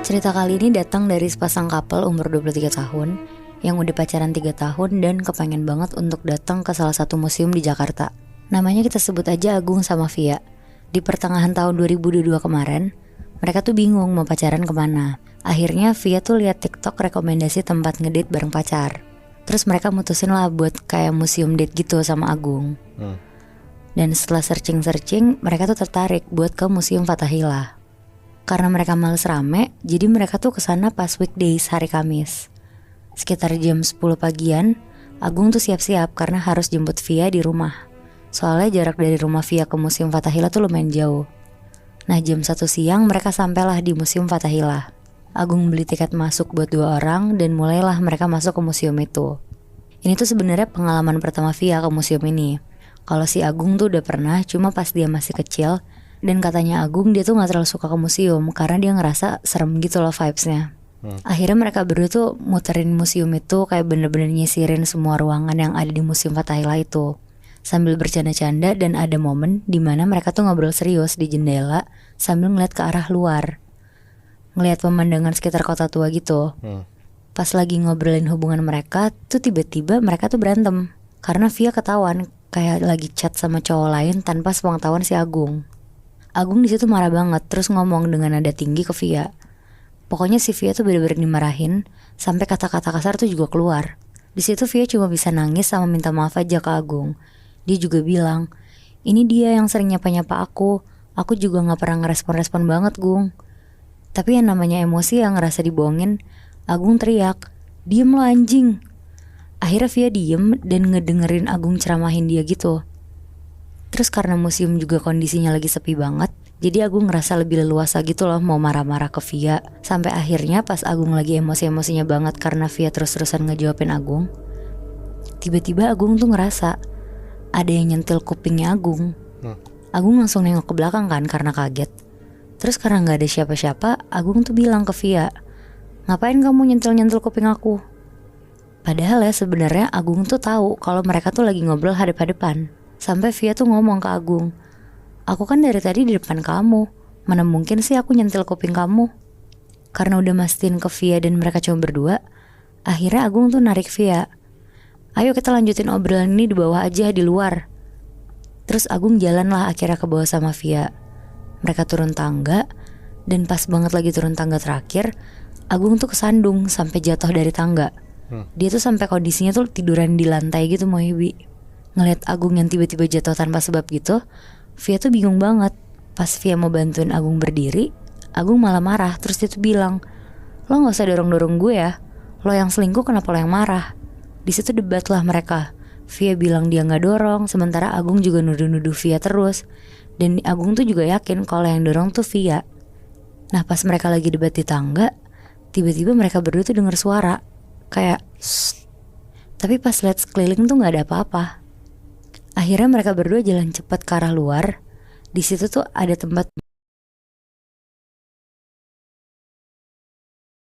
Cerita kali ini datang dari sepasang couple umur 23 tahun yang udah pacaran 3 tahun dan kepengen banget untuk datang ke salah satu museum di Jakarta. Namanya kita sebut aja Agung sama Via. Di pertengahan tahun 2022 kemarin, mereka tuh bingung mau pacaran kemana. Akhirnya Via tuh lihat TikTok rekomendasi tempat ngedate bareng pacar. Terus mereka mutusin lah buat kayak museum date gitu sama Agung. Dan setelah searching-searching, mereka tuh tertarik buat ke Museum Fathahillah. Karena mereka males rame, jadi mereka tuh kesana pas weekdays hari Kamis. Sekitar jam 10 pagian, Agung tuh siap-siap karena harus jemput Via di rumah. Soalnya jarak dari rumah Via ke Museum Fathahillah tuh lumayan jauh. Nah jam 1 siang mereka sampailah di Museum Fathahillah. Agung beli tiket masuk buat 2 orang dan mulailah mereka masuk ke museum itu. Ini tuh sebenarnya pengalaman pertama Via ke museum ini. Kalau si Agung tuh udah pernah, cuma pas dia masih kecil. Dan katanya Agung dia tuh gak terlalu suka ke museum karena dia ngerasa serem gitu loh vibesnya. Akhirnya mereka berdua tuh muterin museum itu kayak bener-bener nyisirin semua ruangan yang ada di Museum Fathahillah itu, sambil bercanda-canda. Dan ada momen dimana mereka tuh ngobrol serius di jendela sambil ngeliat ke arah luar, ngeliat pemandangan sekitar kota tua gitu. Pas lagi ngobrolin hubungan mereka tuh tiba-tiba mereka tuh berantem karena Via ketahuan kayak lagi chat sama cowok lain tanpa sepengetahuan si Agung. Agung di situ marah banget, terus ngomong dengan nada tinggi ke Via. Pokoknya si Via tuh bener-bener dimarahin sampai kata-kata kasar tuh juga keluar. Di situ Via cuma bisa nangis sama minta maaf aja ke Agung. Dia juga bilang, ini dia yang sering nyapa-nyapa aku juga gak pernah ngerespon-respon banget Gung. Tapi yang namanya emosi yang ngerasa dibohongin, Agung teriak, diem lo anjing. Akhirnya Via diem dan ngedengerin Agung ceramahin dia gitu. Terus karena museum juga kondisinya lagi sepi banget, jadi Agung ngerasa lebih leluasa gitu loh mau marah-marah ke Via. Sampai akhirnya pas Agung lagi emosi-emosinya banget karena Via terus-terusan ngejawabin Agung, tiba-tiba Agung tuh ngerasa ada yang nyentil kupingnya Agung. Agung langsung nengok ke belakang kan karena kaget. Terus karena gak ada siapa-siapa, Agung tuh bilang ke Via, ngapain kamu nyentil-nyentil kuping aku? Padahal ya sebenarnya Agung tuh tahu kalau mereka tuh lagi ngobrol hadap-hadapan. Sampai Via tuh ngomong ke Agung, aku kan dari tadi di depan kamu, mana mungkin sih aku nyentil kuping kamu. Karena udah mastiin ke Via dan mereka cuma berdua, akhirnya Agung tuh narik Via, ayo kita lanjutin obrolan ini di bawah aja di luar. Terus Agung jalan lah akhirnya ke bawah sama Via. Mereka turun tangga, dan pas banget lagi turun tangga terakhir, Agung tuh kesandung sampai jatuh dari tangga. Dia tuh sampai kondisinya tuh tiduran di lantai gitu Mohibi. Ngeliat Agung yang tiba-tiba jatuh tanpa sebab gitu, Via tuh bingung banget. Pas Via mau bantuin Agung berdiri, Agung malah marah. Terus dia tuh bilang, lo gak usah dorong-dorong gue ya, lo yang selingkuh kenapa lo yang marah. Di situ debat lah mereka. Via bilang dia gak dorong, sementara Agung juga nuduh-nuduh Via terus. Dan Agung tuh juga yakin kalau yang dorong tuh Via. Nah pas mereka lagi debat di tangga, tiba-tiba mereka berdua tuh denger suara kayak shh. Tapi pas lihat sekeliling tuh gak ada apa-apa. Akhirnya mereka berdua jalan cepat ke arah luar. Di situ tuh ada tempat